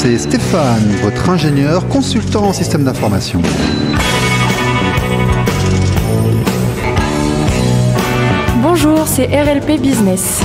c'est Stéphane, votre ingénieur consultant en système d'information. Bonjour, c'est RLP Business.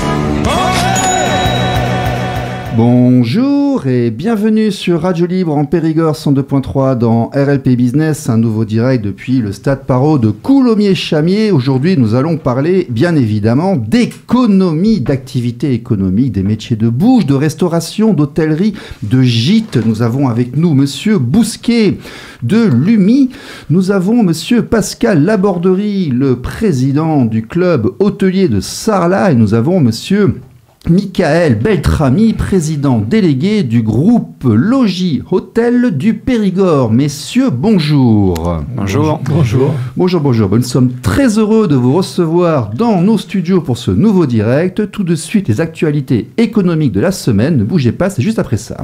Bonjour et bienvenue sur Radio Libre en Périgord 102.3 dans RLP Business, un nouveau direct depuis le stade Parrot de Coulommiers-Chamiers. Aujourd'hui, nous allons parler bien évidemment d'économie, d'activité économique, des métiers de bouche, de restauration, d'hôtellerie, de gîte. Nous avons avec nous Monsieur Bousquet de l'UMI. Nous avons Monsieur Pascal Laborderie, le président du club hôtelier de Sarlat, et nous avons Monsieur Michael Beltrami, président délégué du groupe Logis Hôtel du Périgord. Messieurs, bonjour. Bonjour. Bonjour. Bonjour, bonjour. Nous sommes très heureux de vous recevoir dans nos studios pour ce nouveau direct. Tout de suite, les actualités économiques de la semaine. Ne bougez pas, c'est juste après ça.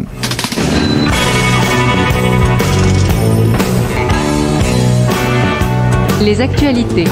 Les actualités.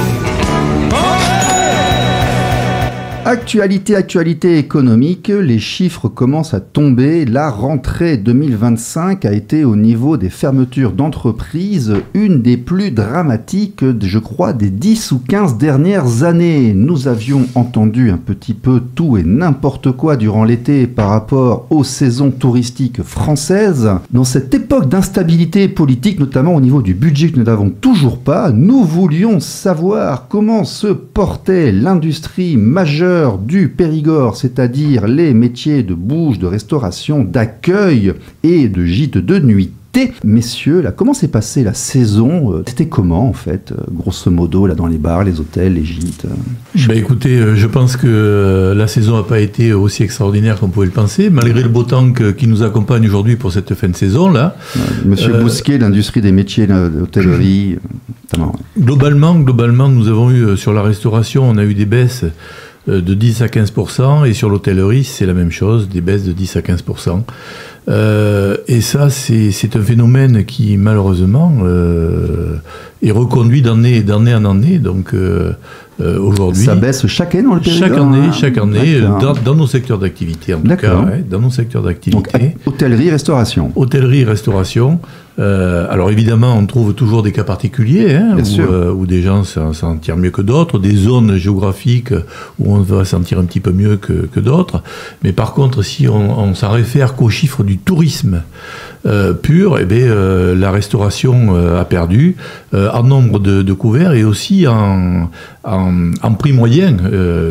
Actualité économique, les chiffres commencent à tomber. La rentrée 2025 a été au niveau des fermetures d'entreprises une des plus dramatiques, je crois, des 10 ou 15 dernières années. Nous avions entendu un petit peu tout et n'importe quoi durant l'été par rapport aux saisons touristiques françaises. Dans cette époque d'instabilité politique, notamment au niveau du budget que nous n'avons toujours pas, nous voulions savoir comment se portait l'industrie majeure du Périgord, c'est-à-dire les métiers de bouche, de restauration, d'accueil et de gîte de nuitée. Messieurs, là, comment s'est passée la saison? C'était comment, en fait, grosso modo, là, dans les bars, les hôtels, les gîtes? Écoutez, je pense que la saison n'a pas été aussi extraordinaire qu'on pouvait le penser, malgré le beau temps qui nous accompagne aujourd'hui pour cette fin de saison, là. Monsieur Bousquet, l'industrie des métiers d'hôtellerie. Globalement, nous avons eu, sur la restauration, on a eu des baisses de 10 à 15%, et sur l'hôtellerie, c'est la même chose, des baisses de 10 à 15%. Et ça, c'est un phénomène qui, malheureusement, est reconduit d'année en année. Donc, aujourd'hui... Ça baisse chaque année dans le Périgord? Chaque année, dans nos secteurs d'activité, en tout cas. Ouais, dans nos secteurs d'activité. Donc, hôtellerie, restauration. Hôtellerie, restauration. Alors évidemment, on trouve toujours des cas particuliers, où des gens s'en tirent mieux que d'autres, des zones géographiques où on va sentir un petit peu mieux que d'autres. Mais par contre, si on s'en réfère qu'aux chiffres du tourisme pur, la restauration a perdu en nombre de couverts et aussi en prix moyen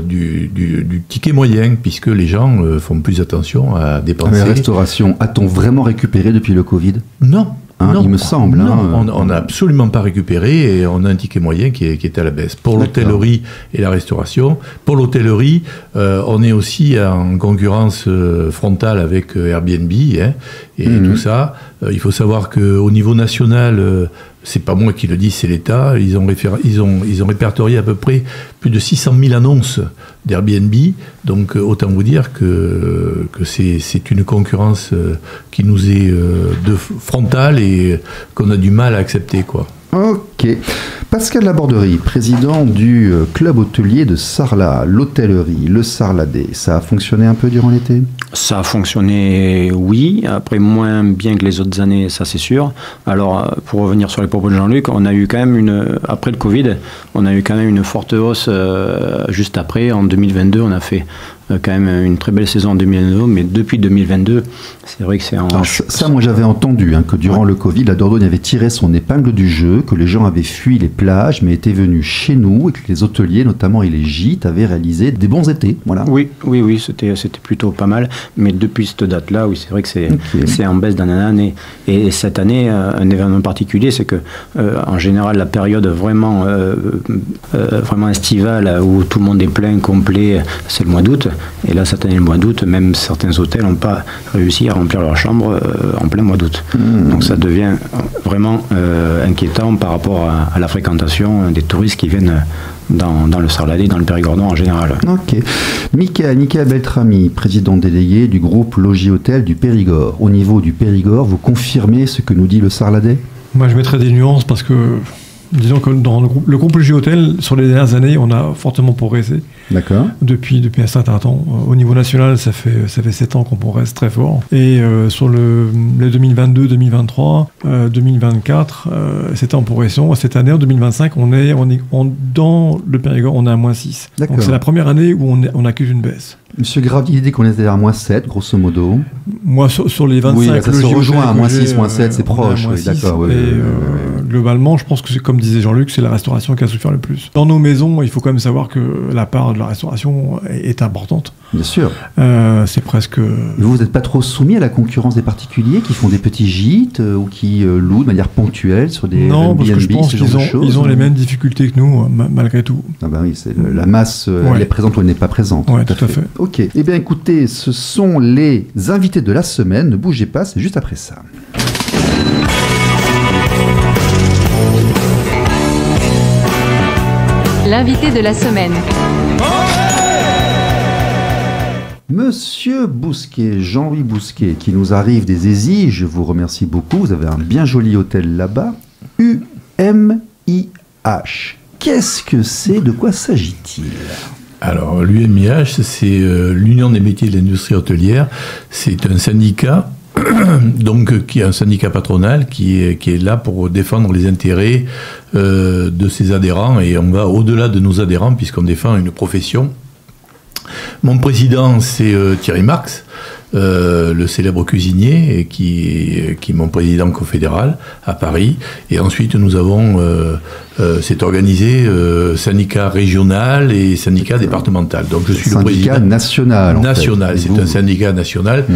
du ticket moyen, puisque les gens font plus attention à dépenser. La restauration, a-t-on vraiment récupéré depuis le Covid? Non. Non, il me semble. Non, on n'a absolument pas récupéré, et on a un ticket moyen qui est à la baisse. Pour l'hôtellerie et la restauration, pour l'hôtellerie, on est aussi en concurrence frontale avec Airbnb, et tout ça. Il faut savoir qu'au niveau national, c'est pas moi qui le dis, c'est l'État. Ils ont répertorié à peu près plus de 600 000 annonces d'Airbnb. Donc autant vous dire que c'est une concurrence qui nous est frontale et qu'on a du mal à accepter, quoi. Ok. Pascal Laborderie, président du club hôtelier de Sarlat, l'hôtellerie, le Sarladais, ça a fonctionné un peu durant l'été? Ça a fonctionné, oui. Après, moins bien que les autres années, ça c'est sûr. Alors, pour revenir sur les propos de Jean-Luc, on a eu quand même après le Covid, on a eu quand même une forte hausse juste après. En 2022, on a fait quand même une très belle saison en 2022, mais depuis 2022, c'est vrai que c'est en... Ça, moi j'avais entendu que durant le Covid, la Dordogne avait tiré son épingle du jeu, que les gens avaient fui les plages, mais étaient venus chez nous, et que les hôteliers, notamment et les gîtes, avaient réalisé des bons étés. Voilà. Oui, c'était plutôt pas mal, mais depuis cette date-là, oui, c'est vrai que c'est en baisse d'année en année. Et cette année, un événement particulier, c'est que en général, la période vraiment estivale, où tout le monde est plein, complet, c'est le mois d'août. Et là, cette année, le mois d'août, même certains hôtels n'ont pas réussi à remplir leur chambre en plein mois d'août. Donc ça devient vraiment inquiétant par rapport à la fréquentation des touristes qui viennent dans le Sarladais, dans le Périgordon en général. Ok. Michael Beltrami, président délégué du groupe Logis Hôtel du Périgord. Au niveau du Périgord, vous confirmez ce que nous dit le Sarladais? Moi, je mettrais des nuances parce que Disons que dans le groupe J Hôtel, sur les dernières années, on a fortement progressé. D'accord. Depuis un certain temps. Au niveau national, ça fait 7 ans qu'on progresse très fort. Et sur les 2022, 2023, 2024, c'était en progression. Cette année, en 2025, on est dans le Périgord, on est à -6. D'accord. Donc c'est la première année où on accuse une baisse. Monsieur Grave, il dit qu'on était à -7, grosso modo. Moi, sur les 25, oui, ça se rejoint à -6, -7, c'est on est à proche. Oui, -6, d'accord. Oui, et globalement, je pense que c'est comme disait Jean-Luc, c'est la restauration qui a souffert le plus. Dans nos maisons, il faut quand même savoir que la part de la restauration est importante. Bien sûr. C'est presque... Vous n'êtes pas trop soumis à la concurrence des particuliers qui font des petits gîtes ou qui louent de manière ponctuelle sur des Non, Airbnb, parce que je pense qu'ils ont les mêmes difficultés que nous, malgré tout. Ah ben oui, la masse, elle est présente ou elle n'est pas présente. Oui, tout à fait. Ok. Eh bien, écoutez, ce sont les invités de la semaine. Ne bougez pas, c'est juste après ça. L'invité de la semaine. Monsieur Bousquet, Jean-Louis Bousquet, qui nous arrive des Aisies, je vous remercie beaucoup. Vous avez un bien joli hôtel là-bas. UMIH. Qu'est-ce que c'est? De quoi s'agit-il? Alors, l'UMIH, c'est l'Union des métiers de l'industrie hôtelière. C'est un syndicat, donc qui est un syndicat patronal qui est là pour défendre les intérêts de ses adhérents. Et on va au-delà de nos adhérents puisqu'on défend une profession. Mon président, c'est Thierry Marx, le célèbre cuisinier, et qui est mon président confédéral à Paris. Et ensuite, nous avons, c'est organisé syndicat régional et syndicat départemental. Donc, je suis le président. Syndicat national. National, c'est un syndicat national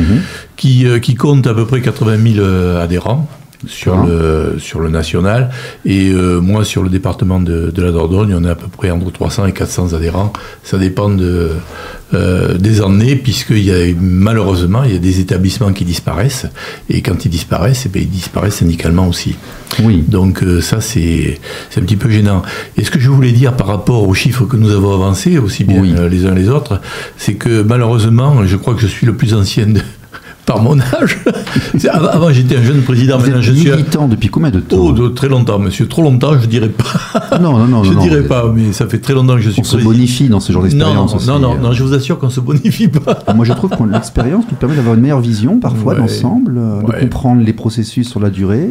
qui compte à peu près 80 000 adhérents. Sur le national, et moi sur le département de la Dordogne, on est à peu près entre 300 et 400 adhérents. Ça dépend des années, puisqu'il y a malheureusement il y a des établissements qui disparaissent, et quand ils disparaissent, ils disparaissent syndicalement aussi. Oui. Donc ça c'est un petit peu gênant. Et ce que je voulais dire par rapport aux chiffres que nous avons avancés, aussi bien les uns les autres, c'est que malheureusement, je crois que je suis le plus ancien par mon âge. Avant, j'étais un jeune président. Vous êtes militant depuis combien de temps? Oh, de très longtemps, monsieur. Trop longtemps, je dirais pas. Non. Je dirais pas, mais ça fait très longtemps que je suis président. On se bonifie dans ce genre d'expérience aussi. Non, je vous assure qu'on se bonifie pas. Moi, je trouve que l'expérience nous permet d'avoir une meilleure vision, parfois, d'ensemble, de comprendre les processus sur la durée.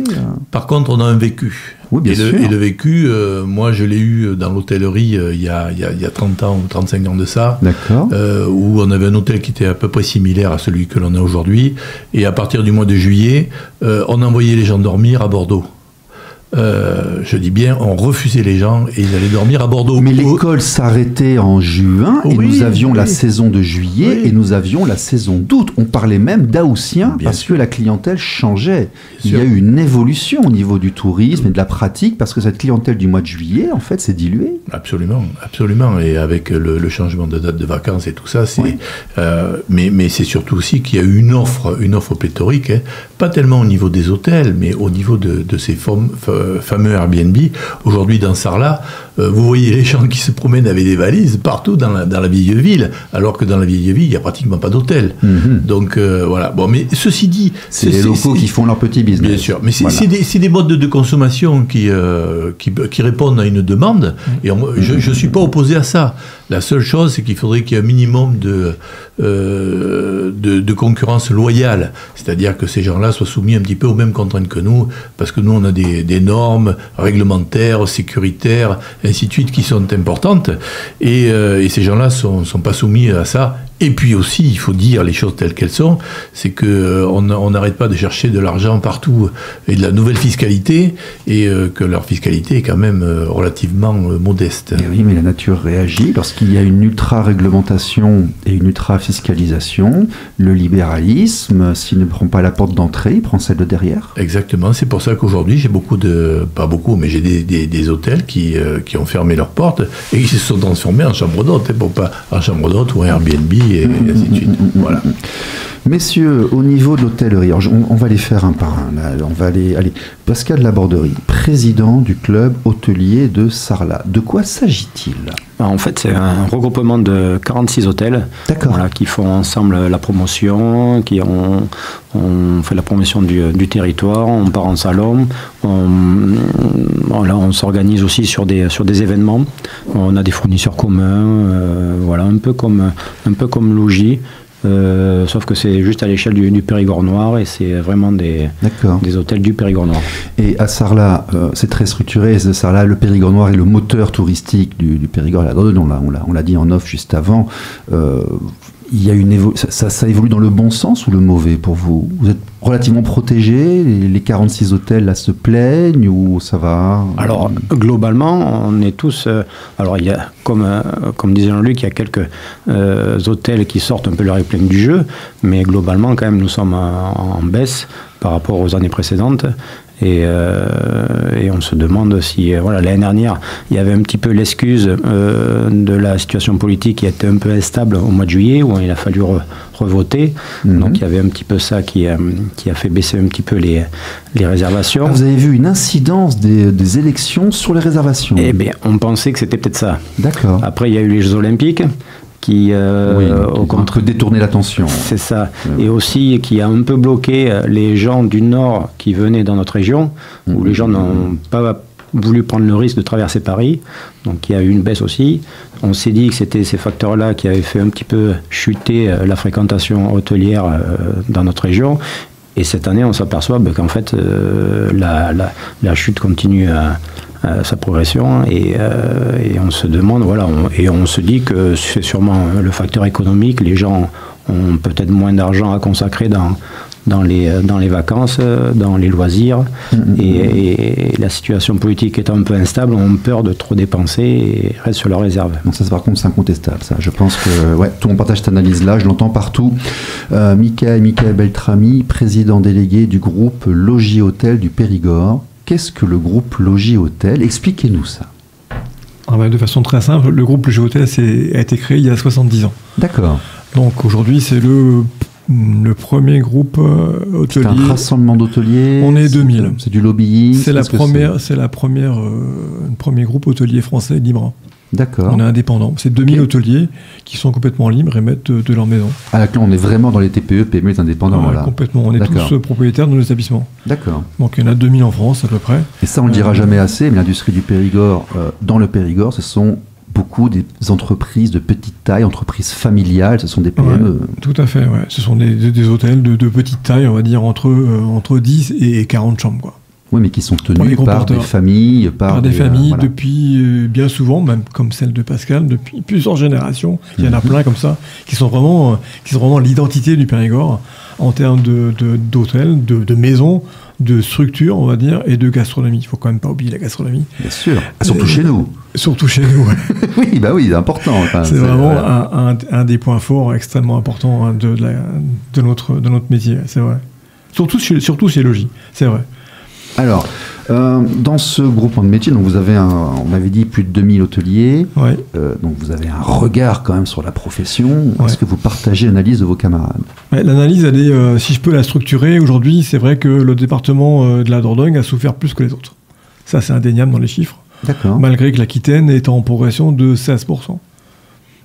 Par contre, on a un vécu. Oui, bien sûr. Et le vécu, moi, je l'ai eu dans l'hôtellerie il y a 30 ans ou 35 ans de ça. D'accord. Où on avait un hôtel qui était à peu près similaire à celui que l'on a aujourd'hui. Et à partir du mois de juillet, on envoyait les gens dormir à Bordeaux. Je dis bien, on refusait les gens et ils allaient dormir à Bordeaux. Mais l'école s'arrêtait en juin et nous avions la saison de juillet et nous avions la saison d'août. On parlait même d'haussien parce que la clientèle changeait. Il y a eu une évolution au niveau du tourisme et de la pratique parce que cette clientèle du mois de juillet, en fait, s'est diluée. Absolument, absolument. Et avec le changement de date de vacances et tout ça, c'est. Mais c'est surtout aussi qu'il y a eu une offre pléthorique, pas tellement au niveau des hôtels, mais au niveau de ces fameux Airbnb. Aujourd'hui, dans Sarlat, vous voyez les gens qui se promènent avec des valises partout dans la vieille ville, alors que dans la vieille ville, il n'y a pratiquement pas d'hôtel. Donc voilà. Bon, mais ceci dit, c'est les locaux qui font leur petit business. Bien sûr, mais c'est des modes de consommation qui répondent à une demande. Et je ne suis pas opposé à ça. La seule chose, c'est qu'il faudrait qu'il y ait un minimum de concurrence loyale. C'est-à-dire que ces gens-là soient soumis un petit peu aux mêmes contraintes que nous, parce que nous, on a des normes réglementaires, sécuritaires, ainsi de suite, qui sont importantes. Et ces gens-là ne sont pas soumis à ça. Et puis aussi, il faut dire les choses telles qu'elles sont, c'est qu'on n'arrête pas de chercher de l'argent partout et de la nouvelle fiscalité, et que leur fiscalité est quand même relativement modeste. Et oui, mais la nature réagit. Lorsqu'il y a une ultra-réglementation et une ultra-fiscalisation, le libéralisme, s'il ne prend pas la porte d'entrée, il prend celle de derrière. Exactement, c'est pour ça qu'aujourd'hui, j'ai pas beaucoup, mais j'ai des hôtels qui ont fermé leurs portes et qui se sont transformés en chambre d'hôte, pas en chambre d'hôte ou un Airbnb, et ainsi de suite. Voilà. Messieurs, au niveau de l'hôtellerie, on va les faire un par un. Là, on va aller. Pascal Laborderie, président du club hôtelier de Sarlat. De quoi s'agit-il? En fait, c'est un regroupement de 46 hôtels qui font ensemble la promotion, on fait la promotion du territoire, on part en salon, on s'organise aussi sur des événements, on a des fournisseurs communs, un peu comme Logis. Sauf que c'est juste à l'échelle du Périgord noir et c'est vraiment des hôtels du Périgord noir. Et à Sarlat, c'est très structuré. Sarlat, le Périgord noir est le moteur touristique du Périgord. On l'a dit en off juste avant. Il y a ça évolue dans le bon sens ou le mauvais pour vous? Vous êtes relativement protégés? Les 46 hôtels là se plaignent ou ça va? Alors globalement, on est tous. Alors il y a, comme disait Jean-Luc, il y a quelques hôtels qui sortent un peu leur épingle du jeu, mais globalement quand même nous sommes en baisse par rapport aux années précédentes. Et on se demande si, l'année dernière, il y avait un petit peu l'excuse de la situation politique qui était un peu instable au mois de juillet, où il a fallu revoter. Donc il y avait un petit peu ça qui a fait baisser un petit peu les réservations. Vous avez vu une incidence des élections sur les réservations? Eh bien, on pensait que c'était peut-être ça. D'accord. Après, il y a eu les Jeux Olympiques. Qui ont détourné l'attention. C'est ça. Et aussi qui a un peu bloqué les gens du Nord qui venaient dans notre région, où les gens n'ont pas voulu prendre le risque de traverser Paris. Donc il y a eu une baisse aussi. On s'est dit que c'était ces facteurs-là qui avaient fait un petit peu chuter la fréquentation hôtelière dans notre région. Et cette année, on s'aperçoit qu'en fait, la chute continue à sa progression et on se demande, et on se dit que c'est sûrement le facteur économique. Les gens ont peut-être moins d'argent à consacrer dans les vacances, dans les loisirs, et la situation politique étant un peu instable, ont peur de trop dépenser et restent sur leurs réserves. Non, ça par contre c'est incontestable, ça. Je pense que tout le monde partage cette analyse-là, je l'entends partout. Michael Beltrami, président délégué du groupe Logis Hôtel du Périgord. Qu'est-ce que le groupe Logis Hôtel? Expliquez-nous ça. De façon très simple, le groupe Logis Hôtel a été créé il y a 70 ans. D'accord. Donc aujourd'hui, c'est le premier groupe hôtelier. C'est un rassemblement d'hôteliers. On est 2000. C'est du lobbying. C'est le premier groupe hôtelier français libre. D'accord. On est indépendant. C'est 2000 hôteliers qui sont complètement libres et mettent de leur maison. Ah là, on est vraiment dans les TPE, PME, les indépendants. Ouais, complètement. On est tous propriétaires de nos établissements. D'accord. Donc il y en a 2000 en France à peu près. Et ça, on ne le dira jamais assez, mais l'industrie du Périgord, dans le Périgord, ce sont beaucoup des entreprises de petite taille, entreprises familiales, ce sont des PME. Ouais, tout à fait, ouais. Ce sont des hôtels de petite taille, on va dire entre 10 et 40 chambres, quoi. Oui, mais qui sont tenus par des familles. Par des familles depuis, bien souvent, même comme celle de Pascal, depuis plusieurs générations. Il y en a plein comme ça, qui sont vraiment l'identité du Périgord en termes d'hôtels, de maisons, de structures, on va dire, et de gastronomie. Il ne faut quand même pas oublier la gastronomie. Bien sûr. Surtout chez nous. Surtout chez nous, ouais. oui, c'est important. Enfin, c'est vraiment un des points forts extrêmement importants de notre métier, c'est vrai. Surtout chez Logis, c'est vrai. Alors, dans ce groupement de métiers, donc vous avez on m'avait dit plus de 2000 hôteliers, donc vous avez un regard quand même sur la profession. Est-ce que vous partagez l'analyse de vos camarades? L'analyse, elle est, si je peux la structurer, aujourd'hui, c'est vrai que le département de la Dordogne a souffert plus que les autres. Ça, c'est indéniable dans les chiffres. D'accord. Malgré que l'Aquitaine est en progression de 16%.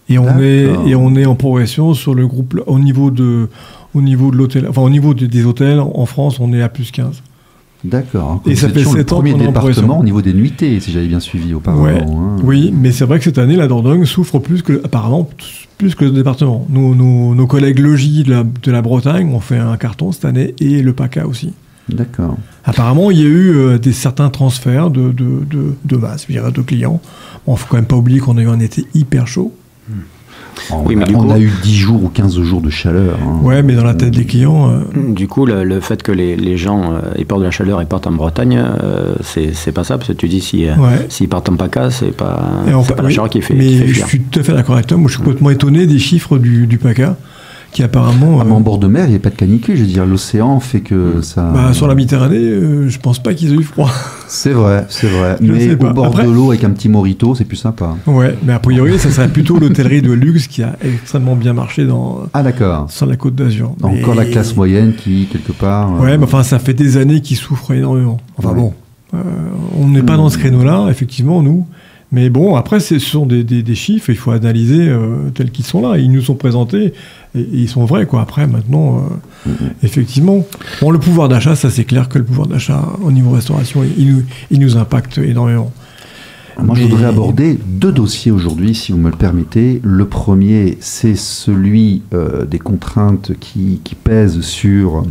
Et on est en progression sur le groupe, au niveau de l'hôtel, enfin au niveau des hôtels, en France, on est à plus 15. D'accord. Et ça fait 7 ans qu'on est le premier département au niveau des nuitées, si j'avais bien suivi auparavant. Ouais. Oui, mais c'est vrai que cette année, la Dordogne souffre apparemment plus que le département. Nos collègues logis de la Bretagne ont fait un carton cette année, et le PACA aussi. D'accord. Apparemment, il y a eu certains transferts de masse, je dirais, de clients. Bon, il ne faut quand même pas oublier qu'on a eu un été hyper chaud. On a eu 10 jours ou 15 jours de chaleur. Ouais, mais dans la tête des clients... Du coup, le fait que les gens aient peur de la chaleur et partent en Bretagne, c'est pas ça, parce que tu dis s'ils partent en PACA, c'est pas la chaleur qui fait mais je suis tout à fait d'accord avec toi. Moi, je suis complètement étonné des chiffres du PACA, qui apparemment... mais en bord de mer, il n'y a pas de canicule. Je veux dire, l'océan fait que ça... sur la Méditerranée, je pense pas qu'ils aient eu froid. C'est vrai. Mais au bord de l'eau, avec un petit mojito, c'est plus sympa. Ouais, mais a priori, ça serait plutôt l'hôtellerie de luxe qui a extrêmement bien marché sur la Côte d'Azur. Encore la classe moyenne qui, quelque part... Ouais, mais enfin, ça fait des années qu'ils souffrent énormément. Enfin bon, on n'est pas dans ce créneau-là, effectivement, nous... Mais bon, après, ce sont des chiffres, il faut analyser tels qu'ils sont là. Ils nous sont présentés et ils sont vrais, quoi. Après, maintenant, effectivement, bon, le pouvoir d'achat, ça c'est clair que le pouvoir d'achat au niveau restauration, il nous impacte énormément. Moi, je voudrais aborder 2 dossiers aujourd'hui, si vous me le permettez. Le premier, c'est celui des contraintes qui pèsent sur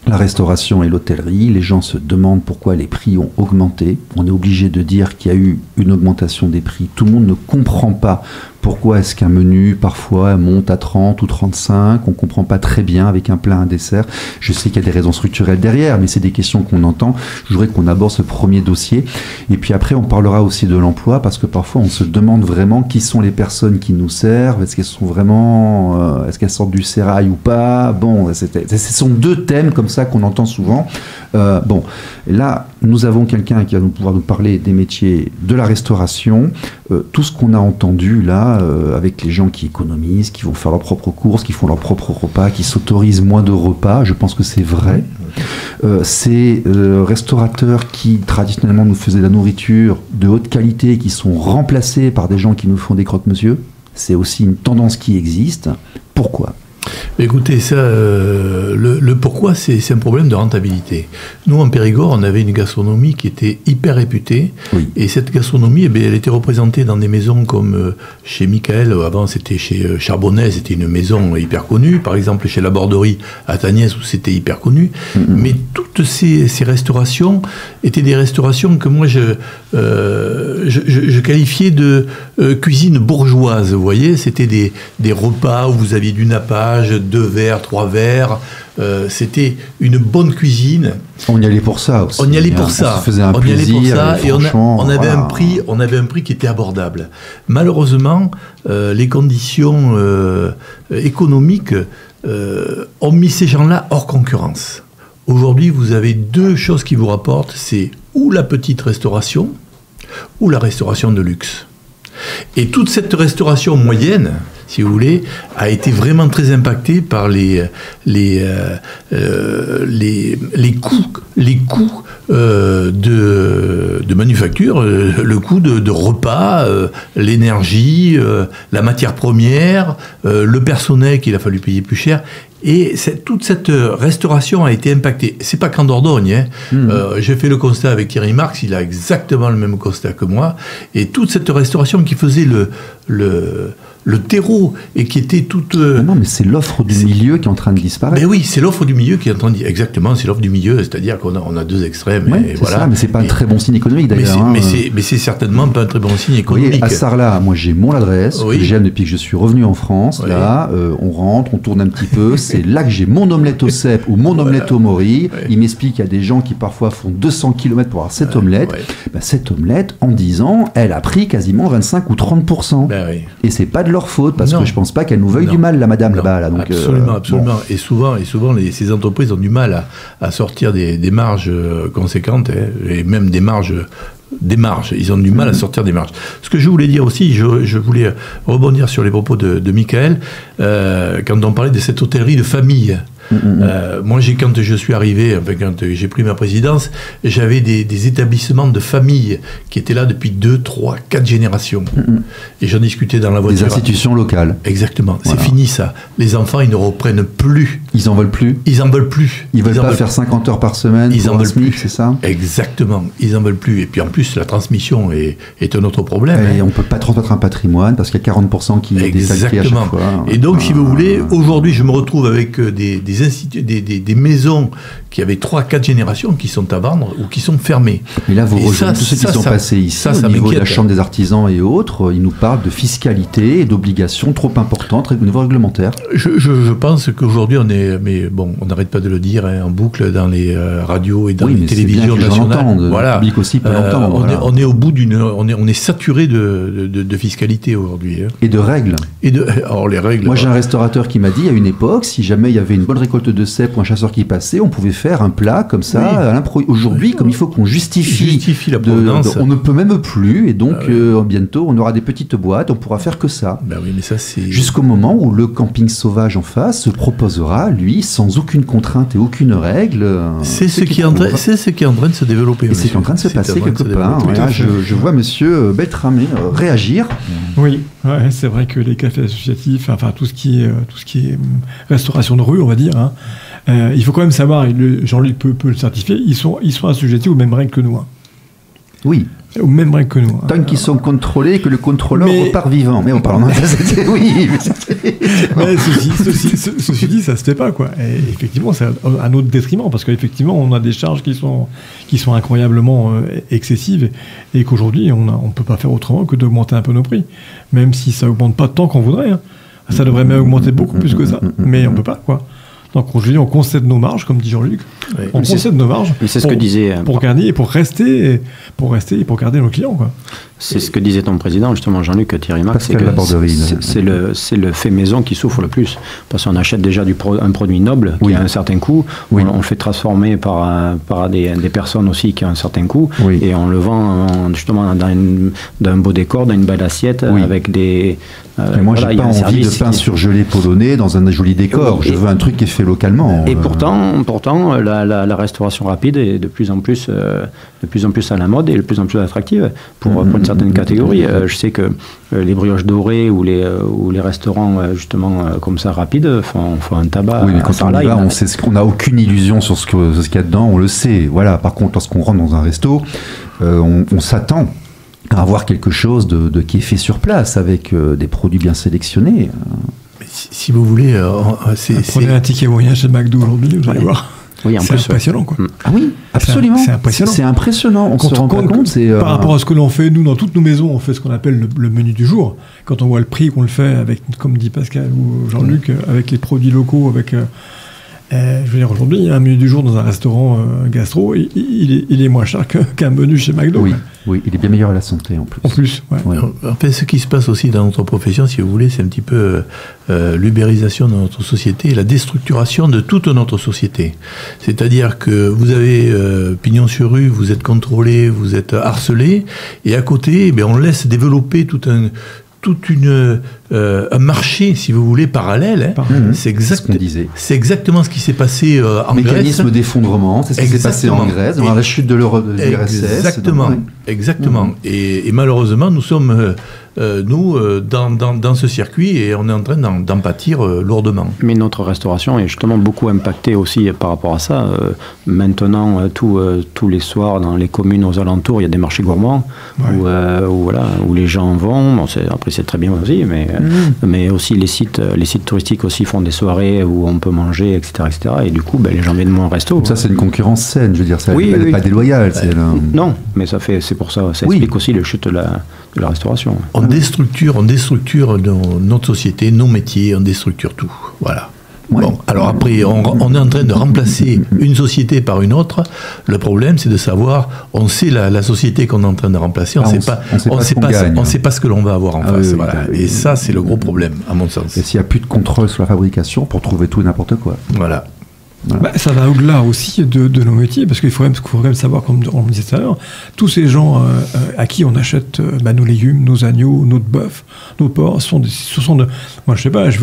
la restauration et l'hôtellerie. Les gens se demandent pourquoi les prix ont augmenté. On est obligé de dire qu'il y a eu une augmentation des prix. Tout le monde ne comprend pas pourquoi est-ce qu'un menu, parfois, monte à 30 ou 35. On ne comprend pas très bien avec un plat, un dessert. Je sais qu'il y a des raisons structurelles derrière, mais c'est des questions qu'on entend. Je voudrais qu'on aborde ce premier dossier. Et puis après, on parlera aussi de l'emploi, parce que parfois, on se demande vraiment qui sont les personnes qui nous servent. Est-ce qu'elles sont vraiment... est-ce qu'elles sortent du sérail ou pas? Bon, ce sont 2 thèmes comme ça qu'on entend souvent. Bon, là, nous avons quelqu'un qui va pouvoir nous parler des métiers de la restauration. Tout ce qu'on a entendu là, avec les gens qui économisent, qui vont faire leurs propres courses, qui font leurs propres repas, qui s'autorisent moins de repas, je pense que c'est vrai. Ces restaurateurs qui traditionnellement nous faisaient la nourriture de haute qualité, qui sont remplacés par des gens qui nous font des croque-monsieur, c'est aussi une tendance qui existe. Pourquoi ? Écoutez, ça, le pourquoi, c'est un problème de rentabilité. Nous, en Périgord, on avait une gastronomie qui était hyper réputée. Oui. Et cette gastronomie, elle était représentée dans des maisons comme chez Michael, avant c'était chez Charbonnet, c'était une maison hyper connue. Par exemple, chez la Borderie à Tagnès, où c'était hyper connu. Mais toutes ces restaurations étaient des restaurations que moi, je qualifiais de cuisine bourgeoise. Vous voyez, c'était des repas où vous aviez du nappage, 2 verres, 3 verres. C'était une bonne cuisine. On y allait pour ça aussi. On y allait pour ça. On se faisait un plaisir. Et on avait un prix qui était abordable. Malheureusement, les conditions économiques ont mis ces gens-là hors concurrence. Aujourd'hui, vous avez 2 choses qui vous rapportent, c'est ou la petite restauration ou la restauration de luxe. Et toute cette restauration moyenne, si vous voulez, a été vraiment très impactée par les coûts de manufacture, le coût de repas, l'énergie, la matière première, le personnel qu'il a fallu payer plus cher. Et toute cette restauration a été impactée. C'est pas qu'en Dordogne. J'ai fait le constat avec Thierry Marx, il a exactement le même constat que moi. Et toute cette restauration qui faisait le terreau et qui était toute... Non, mais c'est l'offre du milieu qui est en train de disparaître. Mais oui, c'est l'offre du milieu qui est en train de... Exactement, c'est l'offre du milieu, c'est-à-dire qu'on a 2 extrêmes. Ouais, et voilà. Ça, mais c'est pas un très bon signe économique d'ailleurs. Mais c'est certainement pas un très bon signe économique. Vous voyez, à Sarlat, moi j'ai mon adresse, que j'aime depuis que je suis revenu en France. Là, on rentre, on tourne un petit peu. C'est là que j'ai mon omelette au cèpe ou mon omelette au mori. Il m'explique qu'il y a des gens qui parfois font 200 km pour avoir cette omelette. Cette omelette, en 10 ans, elle a pris quasiment 25 ou 30%. Et c'est pas de leur faute, parce que je pense pas qu'elle nous veuille du mal, la madame là-bas. Là, donc, absolument. Et souvent ces entreprises ont du mal à sortir des marges conséquentes, et même des marges. Ils ont du mal à sortir des marges. Ce que je voulais dire aussi, je voulais rebondir sur les propos de Michael, quand on parlait de cette hôtellerie de famille. Moi, quand je suis arrivé, quand j'ai pris ma présidence, j'avais des établissements de famille qui étaient là depuis 2, 3, 4 générations. Et j'en discutais dans la voiture. Des institutions locales. Exactement. Voilà. C'est fini ça. Les enfants, ils ne reprennent plus. Ils en veulent plus. Ils en veulent plus. Ils veulent pas faire 50 heures par semaine. Ils en veulent plus. C'est ça. Exactement. Ils en veulent plus. Et puis en plus, la transmission est un autre problème. Et on peut pas transmettre un patrimoine parce qu'il y a 40% qui est désalqué à chaque fois. Et donc, si vous voulez, aujourd'hui, je me retrouve avec des maisons qui avaient 3-4 générations qui sont à vendre ou qui sont fermées. Et là, vous rejoignez tous ceux qui sont passés ici au niveau de la Chambre des artisans et autres. Ils nous parlent de fiscalité et d'obligations trop importantes au niveau réglementaire. Je pense qu'aujourd'hui, on n'arrête pas de le dire en boucle dans les radios et dans les télévisions nationales. Le public aussi peut l'entendre. On est au bout on est saturé de fiscalité aujourd'hui. Et de règles. Alors les règles. Moi, j'ai un restaurateur qui m'a dit à une époque, si jamais il y avait une bonne récolte de cèpes ou un chasseur qui passait, on pouvait faire un plat comme ça à l'improviste. Aujourd'hui, comme il faut qu'on justifie la provenance, on ne peut même plus, et donc bientôt on aura des petites boîtes, on pourra faire que ça. Ben oui, mais ça c'est... Jusqu'au moment où le camping sauvage en face se proposera, lui, sans aucune contrainte et aucune règle. C'est ce qui est en train de se développer. Et c'est en train de se passer quelque part. Je vois monsieur Beltramé réagir. Oui, c'est vrai que les cafés associatifs, enfin tout ce qui est restauration de rue, on va dire, il faut quand même savoir, Jean-Luc peut le certifier, ils sont assujettis aux mêmes règles que nous. Oui. Aux mêmes règles que nous. Tant qu'ils sont contrôlés, que le contrôleur repart vivant. Mais on parle oui. Mais ceci dit, ça se fait pas, quoi. Et effectivement, c'est à notre détriment, parce qu'effectivement, on a des charges qui sont incroyablement excessives, et qu'aujourd'hui, on peut pas faire autrement que d'augmenter un peu nos prix, même si ça augmente pas tant qu'on voudrait. Ça devrait même augmenter beaucoup plus que ça, mais on peut pas, quoi. Donc aujourd'hui, on concède nos marges, comme dit Jean-Luc. Oui. On concède nos marges pour garder et pour rester et pour garder nos clients, quoi. C'est ce que disait ton président, justement, Jean-Luc Thierry Marx, c'est le fait maison qui souffre le plus. Parce qu'on achète déjà un produit noble qui a un certain coût, on le fait transformer par des personnes aussi qui ont un certain coût, et on le vend justement dans un beau décor, dans une belle assiette, avec des... moi, j'ai pas envie de pain surgelé polonais dans un joli décor. Je veux un truc qui est fait localement. Et pourtant, la restauration rapide est de plus en plus à la mode et de plus en plus attractive pour une certaine catégorie. Je sais que les brioches dorées ou les restaurants justement comme ça rapides font un tabac. Oui, mais quand on y va, on sait qu'on n'a aucune illusion sur ce qu'il y a dedans, on le sait. Voilà. Par contre, lorsqu'on rentre dans un resto, on s'attend à avoir quelque chose qui est fait sur place avec des produits bien sélectionnés. Mais si vous voulez, prenez un ticket moyen chez McDo aujourd'hui, vous allez voir. Oui, c'est impressionnant, quoi. Ah oui, absolument. C'est impressionnant. C'est impressionnant. On se rend pas compte. Par rapport à ce que l'on fait, nous, dans toutes nos maisons, on fait ce qu'on appelle le menu du jour. Quand on voit le prix qu'on le fait avec, comme dit Pascal ou Jean-Luc, avec les produits locaux, avec... je veux dire, aujourd'hui, un menu du jour dans un restaurant gastro, il est moins cher qu'un menu chez McDo. Oui, il est bien meilleur à la santé en plus. En plus, ouais. En fait, ce qui se passe aussi dans notre profession, si vous voulez, c'est un petit peu l'ubérisation de notre société et la déstructuration de toute notre société. C'est-à-dire que vous avez pignon sur rue, vous êtes contrôlé, vous êtes harcelé, et à côté, on laisse développer un marché, si vous voulez, parallèle. C'est exactement ce qui s'est passé en Grèce. Mécanisme d'effondrement, c'est ce qui s'est passé en Grèce, dans la chute de l'URSS. Exactement. Et malheureusement, nous sommes dans ce circuit et on est en train d'en pâtir lourdement. Mais notre restauration est justement beaucoup impactée aussi par rapport à ça. Maintenant, tous les soirs, dans les communes aux alentours, il y a des marchés gourmands où les gens vont. Bon, après, c'est très bien aussi, mais aussi les sites touristiques aussi font des soirées où on peut manger, etc. Et du coup, les gens viennent moins au resto. Donc ça, c'est une concurrence saine, je veux dire, elle n'est pas déloyale. Non, mais c'est pour ça, ça explique aussi le chute de la restauration. On déstructure notre société, nos métiers, on déstructure tout. Voilà. Bon, alors après, on est en train de remplacer une société par une autre. Le problème, c'est de savoir, on sait la société qu'on est en train de remplacer, on ne sait pas ce que l'on va avoir en face. Voilà. Et ça, c'est le gros problème, à mon sens. Et s'il n'y a plus de contrôle sur la fabrication, pour trouver tout et n'importe quoi. Voilà. Ça va au-delà aussi de nos métiers, parce qu'il faut quand même savoir, comme on le disait tout à l'heure, tous ces gens à qui on achète nos légumes, nos agneaux, notre bœuf, nos porcs, moi je sais pas, je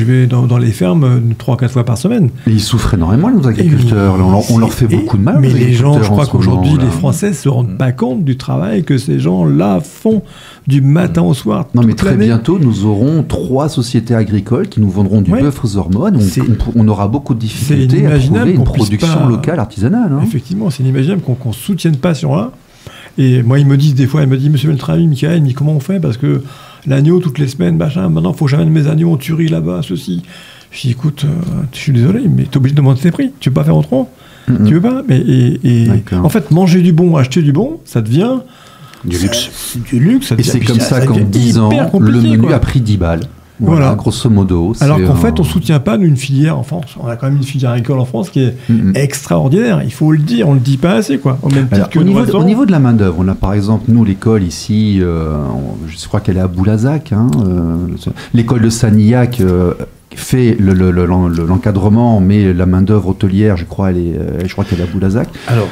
vais dans les fermes 3-4 fois par semaine. Et ils souffrent énormément, nos agriculteurs. On leur fait beaucoup de mal. Mais les gens, je crois qu'aujourd'hui, les Français ne se rendent pas compte du travail que ces gens-là font du matin au soir. Non, mais très bientôt, nous aurons 3 sociétés agricoles qui nous vendront du bœuf aux hormones. On aura beaucoup de difficultés à trouver une production locale, artisanale. Effectivement, c'est inimaginable qu'on ne soutienne pas sur là. Et moi, ils me disent des fois, Monsieur Beltrami, Michael, mais comment on fait? Parce que l'agneau, toutes les semaines, maintenant, il faut que j'amène mes agneaux en tuerie là-bas, ceci. Je dis, écoute, je suis désolé, mais tu es obligé de demander tes prix. Tu ne veux pas faire autrement? Tu veux pas? En fait, manger du bon, acheter du bon, ça devient... Du luxe. Du luxe. Et c'est comme ça qu'en 10 ans, le menu a pris 10 balles. Voilà, grosso modo. Alors qu'en fait, on ne soutient pas une filière en France. On a quand même une filière agricole en France qui est extraordinaire. Il faut le dire, on ne le dit pas assez, quoi. Au même titre au niveau de la main-d'œuvre, on a par exemple, nous, l'école ici, je crois qu'elle est à Boulazac, l'école de Sanillac. fait l'encadrement, mais la main-d'œuvre hôtelière, je crois qu'elle est à Boulazac. Alors,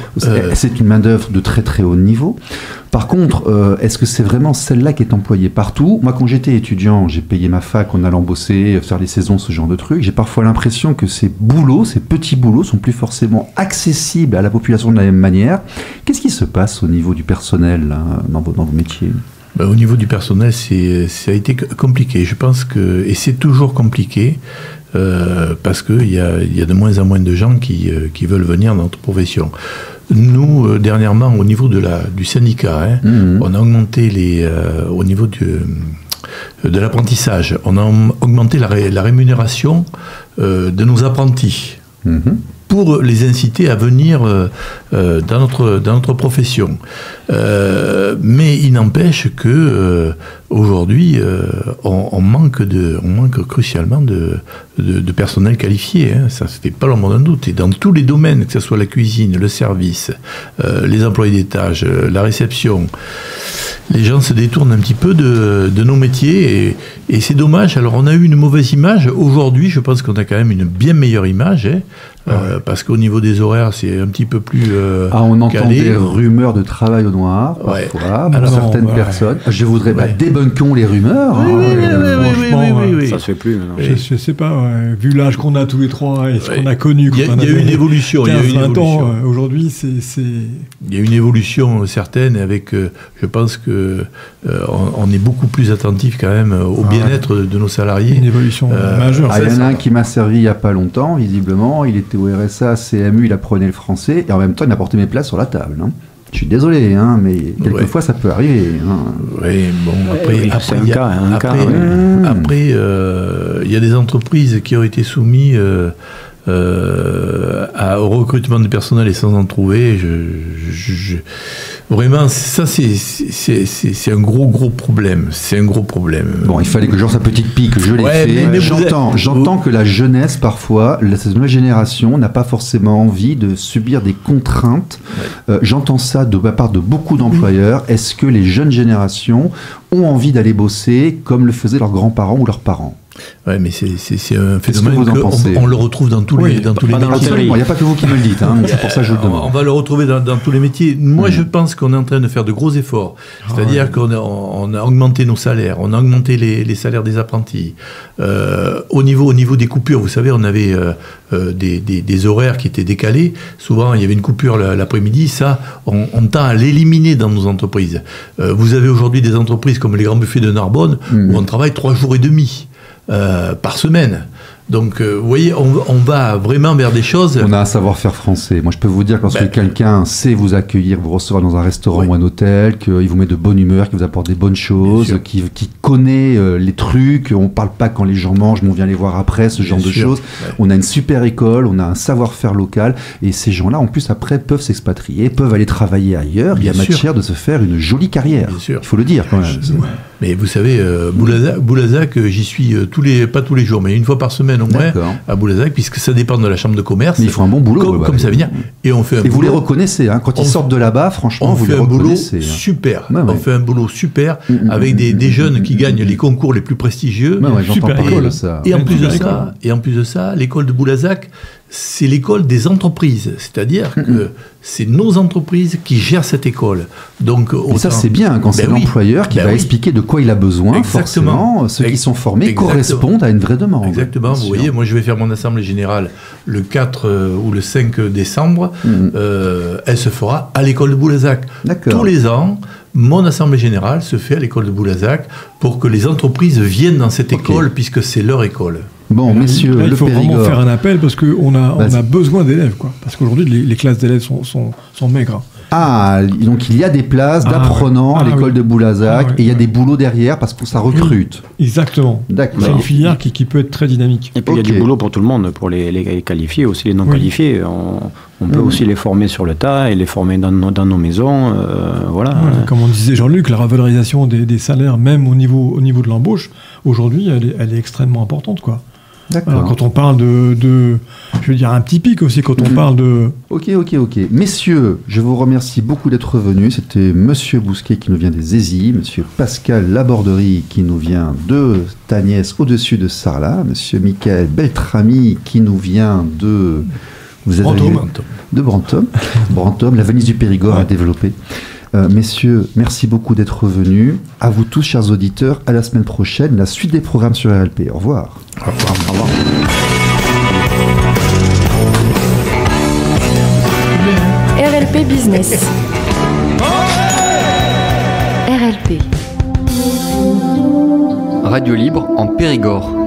c'est une main-d'œuvre de très très haut niveau. Par contre, est-ce que c'est vraiment celle-là qui est employée partout? Moi, quand j'étais étudiant, j'ai payé ma fac en allant bosser, faire les saisons, ce genre de trucs. J'ai parfois l'impression que ces boulots, ces petits boulots, sont plus forcément accessibles à la population de la même manière. Qu'est-ce qui se passe au niveau du personnel là, dans vos métiers? Au niveau du personnel, ça a été compliqué. Je pense que, et c'est toujours compliqué, parce qu'il y a de moins en moins de gens qui veulent venir dans notre profession. Nous, dernièrement, au niveau du syndicat, on a augmenté au niveau de l'apprentissage, on a augmenté la rémunération de nos apprentis. Pour les inciter à venir dans notre profession. Mais il n'empêche que aujourd'hui, on manque crucialement de personnel qualifié. Ça ne fait pas l'ombre d'un doute. Et dans tous les domaines, que ce soit la cuisine, le service, les employés d'étage, la réception, les gens se détournent un petit peu de nos métiers et c'est dommage. Alors on a eu une mauvaise image. Aujourd'hui, je pense qu'on a quand même une bien meilleure image. Parce qu'au niveau des horaires, c'est un petit peu plus on entend calé. des rumeurs de travail au noir, parfois, pour certaines personnes. Je voudrais débunkons les rumeurs. Oui. Ça se fait plus. Je sais pas, vu l'âge qu'on a tous les trois et ce qu'on a connu quand il y a eu une évolution. 15-20 ans, aujourd'hui, c'est... Il y a une évolution certaine avec, je pense que on est beaucoup plus attentif quand même au bien-être de nos salariés. Une évolution majeure. Il y en a un qui m'a servi il n'y a pas longtemps, visiblement. Il était au RSA, CMU, il apprenait le français et en même temps, il apportait mes plats sur la table. Je suis désolé, mais quelquefois ça peut arriver. Oui, bon, après, il y a des entreprises qui ont été soumises au recrutement du personnel et sans en trouver. Vraiment, ça c'est un gros problème. C'est un gros problème. Bon, il fallait que sa petite pique, je l'ai fait. Mais j'entends que la jeunesse, parfois, cette nouvelle génération n'a pas forcément envie de subir des contraintes. J'entends ça de la part de beaucoup d'employeurs. Est-ce que les jeunes générations ont envie d'aller bosser comme le faisaient leurs grands-parents ou leurs parents? Ouais, mais c'est un phénomène qu'on le retrouve dans tous les métiers. Il n'y a pas que vous qui me le dites, c'est pour ça que je le demande. On va le retrouver dans tous les métiers. Moi, je pense qu'on est en train de faire de gros efforts. C'est-à-dire qu'on a augmenté nos salaires, on a augmenté les salaires des apprentis. Au niveau des coupures, vous savez, on avait des horaires qui étaient décalés. Souvent, il y avait une coupure l'après-midi. Ça, on tend à l'éliminer dans nos entreprises. Vous avez aujourd'hui des entreprises comme les Grands Buffets de Narbonne où on travaille 3 jours et demi. Par semaine. Donc, vous voyez, on va vraiment vers des choses... On a un savoir-faire français. Moi, je peux vous dire que lorsque quelqu'un sait vous accueillir, vous recevoir dans un restaurant ou un hôtel, qu'il vous met de bonne humeur, qu'il vous apporte des bonnes choses, qui connaît les trucs, on ne parle pas quand les gens mangent, mais on vient les voir après, ce genre de choses. On a une super école, on a un savoir-faire local, et ces gens-là, en plus, après, peuvent s'expatrier, peuvent aller travailler ailleurs. Il y a matière de se faire une jolie carrière. Il faut le dire, quand même. Mais vous savez, Boulazac, j'y suis pas tous les jours, mais une fois par semaine au moins à Boulazac, puisque ça dépend de la chambre de commerce. Mais ils font un bon boulot. Comme ça vient. Et vous les reconnaissez, quand ils sortent de là-bas, franchement, vous les reconnaissez. Super. On fait un boulot super avec des jeunes qui gagnent les concours les plus prestigieux. Super école, ça. Et en plus de ça, l'école de Boulazac, c'est l'école des entreprises. C'est-à-dire que c'est nos entreprises qui gèrent cette école. Donc, et ça, c'est bien quand c'est l'employeur qui va expliquer de quoi il a besoin. Exactement. Forcément, ceux qui sont formés correspondent à une vraie demande. Exactement. Vous voyez, moi, je vais faire mon assemblée générale le 4 ou le 5 décembre. Elle se fera à l'école de Boulazac. Tous les ans, mon assemblée générale se fait à l'école de Boulazac pour que les entreprises viennent dans cette école, puisque c'est leur école. Bon, messieurs, il faut vraiment faire un appel parce qu'on a besoin d'élèves, parce qu'aujourd'hui les classes d'élèves sont maigres. Donc il y a des places d'apprenants à l'école de Boulazac et il y a des boulots derrière parce que ça recrute. Exactement. C'est une filière qui peut être très dynamique. Et puis il y a du boulot pour tout le monde, pour les qualifiés, aussi les non qualifiés. On peut aussi les former sur le tas et les former dans nos maisons. Comme on disait Jean-Luc, la revalorisation des salaires, même au niveau de l'embauche, aujourd'hui, elle est extrêmement importante, quoi. D'accord. Alors, quand on parle de je veux dire, un petit pic aussi, quand on parle de... Ok. Messieurs, je vous remercie beaucoup d'être venus. C'était Monsieur Bousquet qui nous vient des Aisies, Monsieur Pascal Laborderie qui nous vient de Tagnès au-dessus de Sarlat, Monsieur Michael Beltrami qui nous vient de... De Brantôme. Brantôme, la Venise du Périgord à développer. Messieurs, merci beaucoup d'être venus. À vous tous, chers auditeurs, à la semaine prochaine. La suite des programmes sur RLP. Au revoir. Au revoir. RLP Business. RLP. Radio libre en Périgord.